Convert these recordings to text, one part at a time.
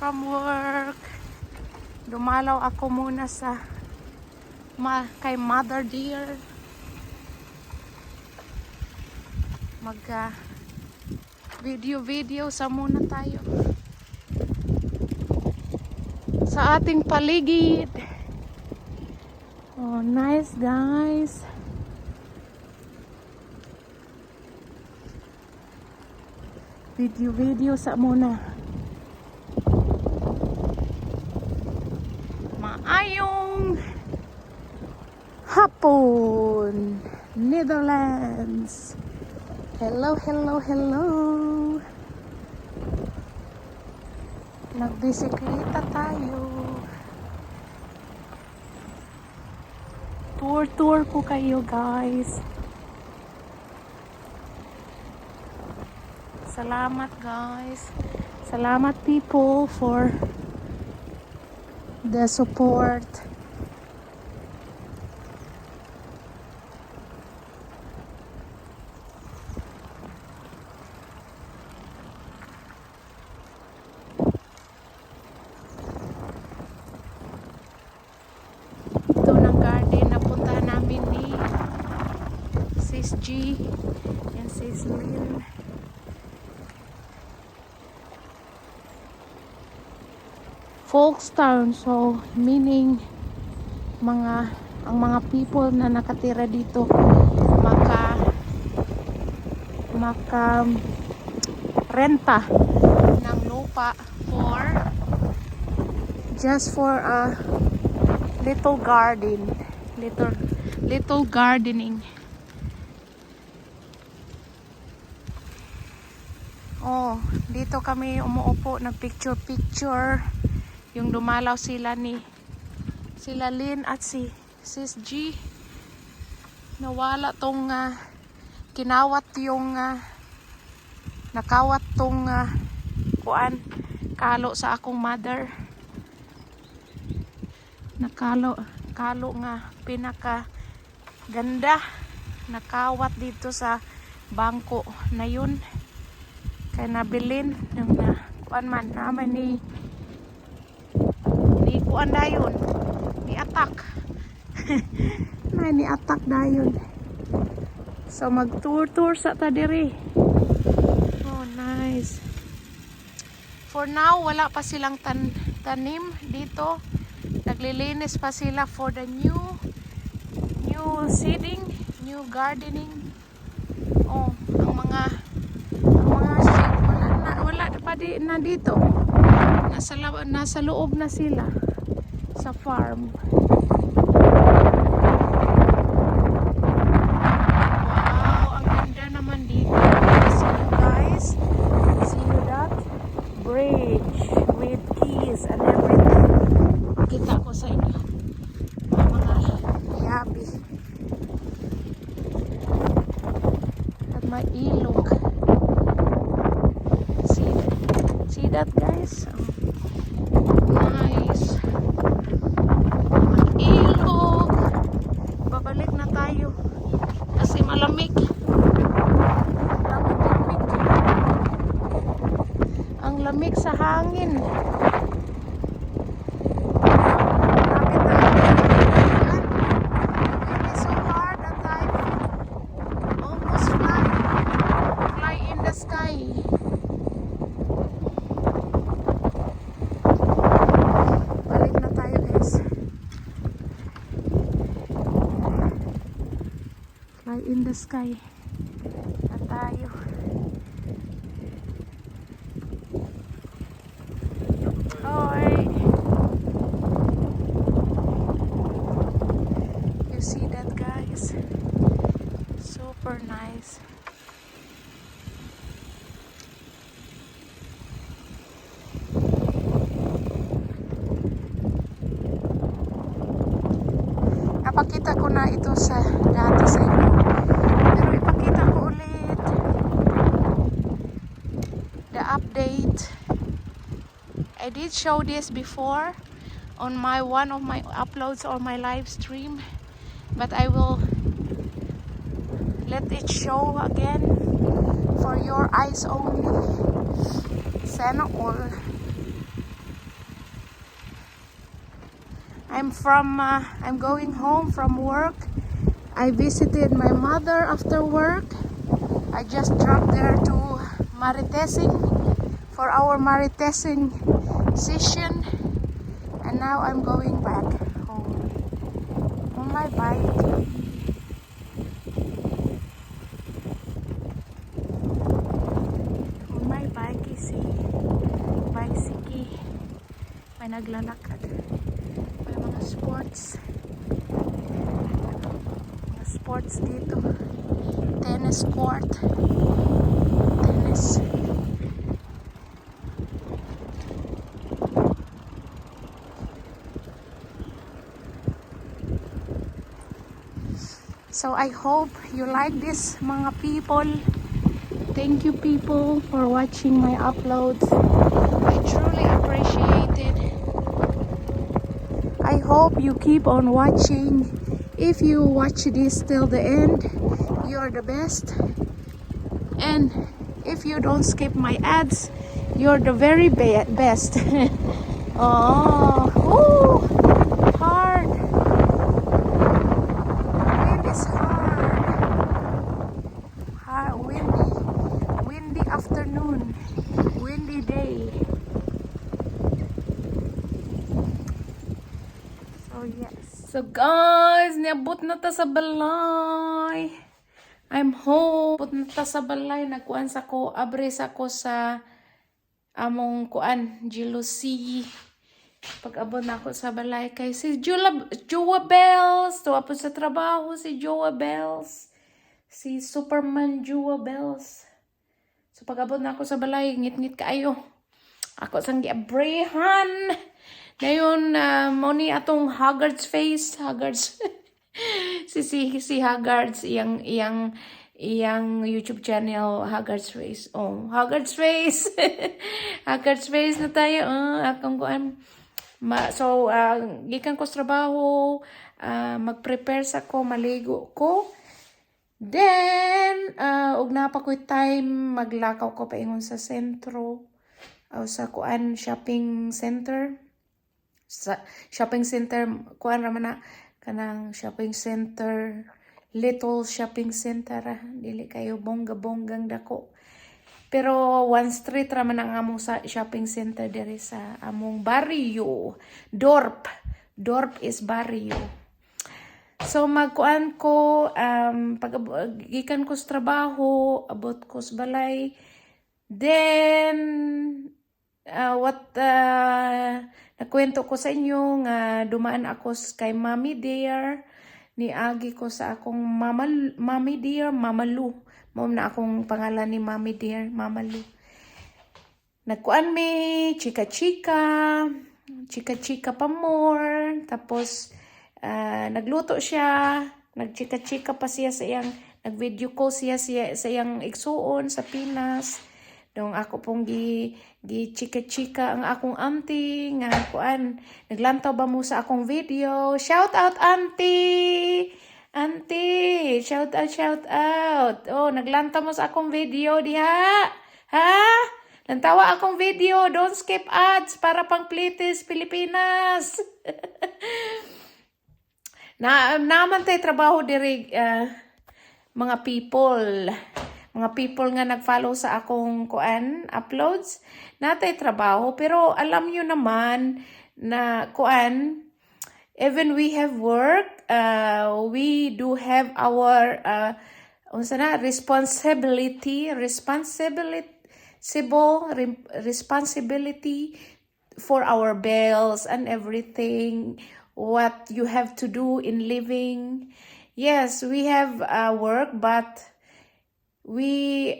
from work. Dumalaw ako muna sa kay Mother Dear. Mag video sa muna tayo sa ating paligid. Oh, nice guys. Video sa muna. Maayong hapon, Netherlands. Hello. Nagbisikleta tayo. Tour po kayo guys. Salamat guys. Salamat people for the support. Ito ng garden na punta namin ni Sis G and Sis Lynn. Folkstown, so meaning ang mga people na nakatira dito maka renta ng lupa just for a little garden, little gardening. Oh, dito kami umuupo na picture yung dumalaw sila Lynn at si Sis G. Nawala tong kinawat yung nakawat tong kalo sa akong mother. Nakalo nga pinaka ganda nakawat dito sa bangko na yun. Kaya nabilin yung man naman ni kuan dayon ni attack ni attack dayon. So mag tour sa ta diri. Oh nice. For now wala pa silang tanim dito. Naglilinis pa sila for the new seeding, new gardening. Oh, ang mga sheep wala pa na dito. Nasa loob na sila sa farm. Wow, ang ganda naman dito. See you guys. See you that bridge with keys and everything. Kita ko sa inyo ang mga yabi at may ilog. See that guys? Nice. Ilog. Babalik na tayo kasi malamig. Ang lamig sa hangin. So hard that I almost fly in the sky. In the sky na tayo. Hoy! You see that guys? Super nice. Napakita ko na ito sa dati sa inyo. Pero ipakita ko ulit. The update. I did show this before on one of my uploads or my live stream. But I will let it show again for your eyes only. Sana all. I'm going home from work. I visited my mother after work. I just dropped there to Maritesing for our Maritesing session, and now I'm going back home on my bike. On my bike is si bicycle. May naglalakad. May mga sports. Mga sports dito. Tennis court. Tennis. So I hope you like this, mga people. Thank you, people, for watching my uploads. I truly appreciate it. I hope you keep on watching. If you watch this till the end, you're the best. And if you don't skip my ads, you're the very best. Oh, ooh, hard. Wind is hard. Windy afternoon. Windy day. So yes. So guys, niabot na ta sa balay. I'm home. Niabot na ta sa balay. Nagkuan sa ko, abres ako sa among kuan, jealousy. Pag-abot na ako sa balay kay si Joa Bells. Tuwa po sa trabaho si Joa Bells. Si Superman Joa Bells. So pag-abot na ako sa balay, ngit-ngit kaayo. Ako sang giabrehan. Ngayon, mo ni atong Haggard's face. Haggard's. si Haggard's, iyang YouTube channel, Haggard's Face. Oh, Haggard's Face. Haggard's Face na tayo. Akong kuan. So, gikan ko sa trabaho, mag-prepare sa ko, maligo ko. Then, ug na pa ko'y time, maglakaw ko paingon sa sentro. O sa kuan, shopping center. Sa shopping center, kuan raman na, kanang shopping center, little shopping center, dili kayo bongga-bonggang dako. Pero one street raman ang among sa shopping center diri sa among barrio. Dorp is barrio. So magkuan ko, pag gikan ko sa trabaho, abot ko sa balay. Then nakwento ko sa inyo nga dumaan ako kay Mommy Dear. Niagi ko sa akong Mommy Dear, Mamalu. Mao na akong pangalan ni Mommy Dear, Mamalu. Nagkuan mi, chika-chika pa more. Tapos nagluto siya, nagchika-chika pa siya sa iyang, nag-video call siya sa iyang igsuon sa Pinas. Dong ako pong gi-chika-chika ang akong auntie nga kuan, naglantaw ba mo sa akong video? Shout out auntie! Auntie, shout out. Oh, naglantaw mo sa akong video diha. Ha? Lantawa akong video, don't skip ads para pang Plitis Pilipinas. Naman tay trabaho diri mga people nga nag-follow sa akong kuan uploads, natay trabaho, pero alam nyo naman na kuan, even we have work, we do have our responsibility for our bills and everything, what you have to do in living. Yes, we have work, but we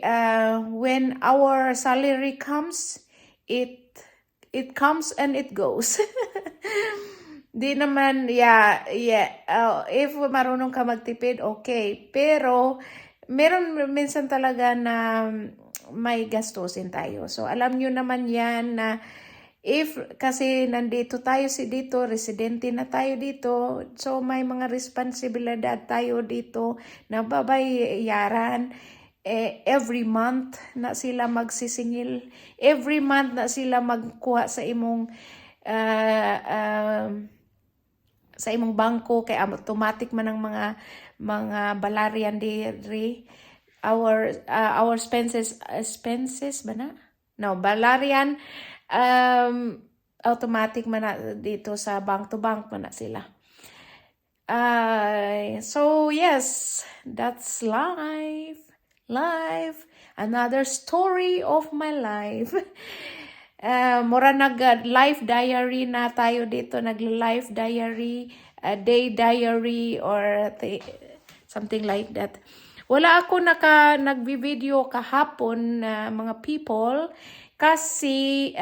when our salary comes, it comes and it goes. Di naman, if marunong ka magtipid, okay. Pero meron minsan talaga na may gastusin tayo. So alam nyo naman yan na if kasi nandito tayo dito, residente na tayo dito, so may mga responsibilidad tayo dito na babayaran. Every month na sila magsisingil. Every month na sila magkuha sa imong sa imong bangko kay automatic man ang mga balarian diri. Our expenses ba na? No, balarian automatic man na dito sa bank to bank man na sila. So yes, that's life. Another story of my life. Mura nag-life diary na tayo dito, nag-life diary, day diary, or something like that. Wala ako nagbi-video kahapon mga people kasi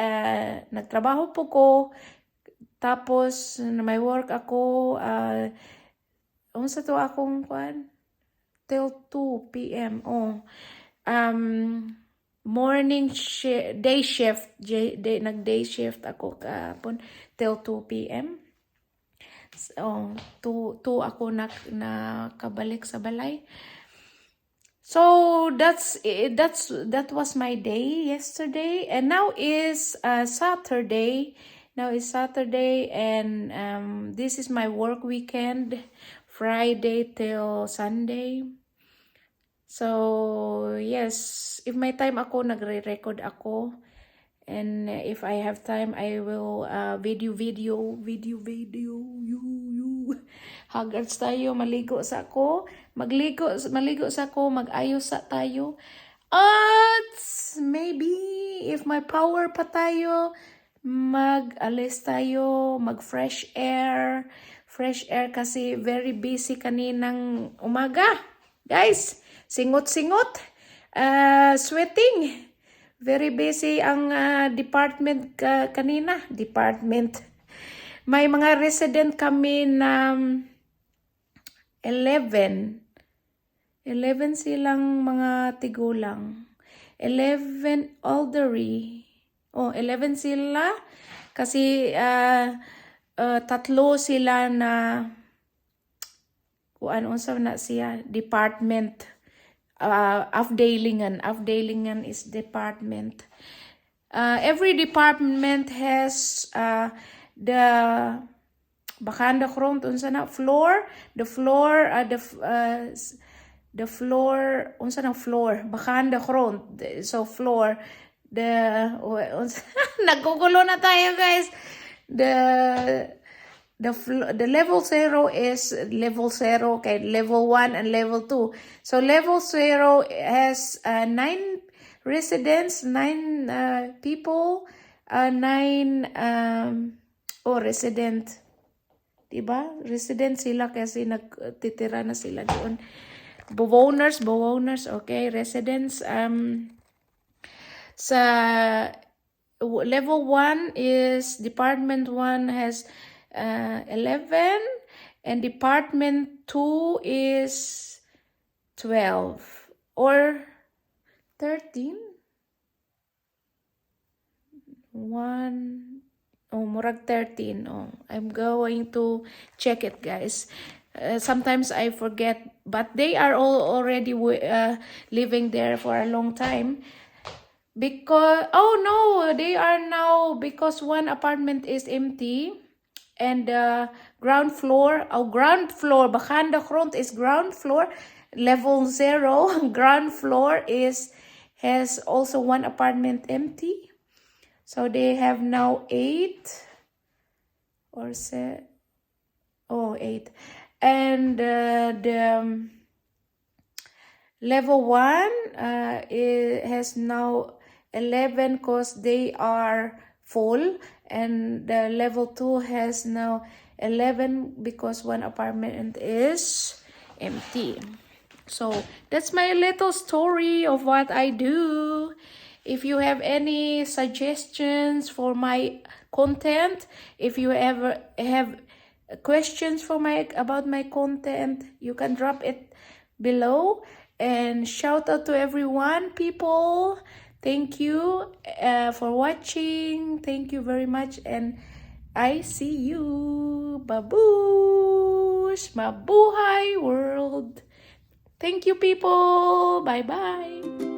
nagtrabaho po ko, tapos may work ako, unsa to akong kwan? Till 2 p.m. Morning shift, day shift, nag-day shift ako kahapon till 2 p.m. So, 2 ako nakabalik sa balay. So that was my day yesterday, and now is Saturday. And this is my work weekend, Friday till Sunday. So yes, if may time ako, nagre-record ako, and if I have time, I will video. Haggards tayo, maligo sa ako, mag-ayos sa tayo. At maybe if may power pa tayo, mag-alis tayo, mag-fresh air kasi very busy kaninang umaga. Guys, singot-singot, sweating. Very busy ang department kanina. May mga resident kami na 11 silang mga tigulang. 11 elderly. 11 sila kasi tatlo sila na unsa na siya department. Afdelingan is department. Every department has the bakanda grond unsa na floor, the floor unsa na floor, bakanda grond, so floor, the nagugulo na tayo guys. The level 0 is level 0, okay, level 1 and level 2. So level 0 has 9 residents, 9 people, 9 resident. Diba? Resident sila kasi nagtitira na sila doon. Bewowners, okay, residents. Sa level 1 is department 1 has 11, and department 2 is 12 or 13. Murag 13. I'm going to check it, guys. Sometimes I forget, but they are all already living there for a long time. Because they are now, because one apartment is empty. And ground floor, bakanda grond is ground floor, level 0, ground floor has also one apartment empty. So they have now 8. And the level 1 has now 11 because they are full, and the level 2 has now 11 because one apartment is empty. So that's my little story of what I do. If you have any suggestions for my content, if you ever have questions about my content, you can drop it below. And shout out to everyone, people. Thank you for watching. Thank you very much, and I see you. Babush! Mabuhay world! Thank you, people! Bye-bye!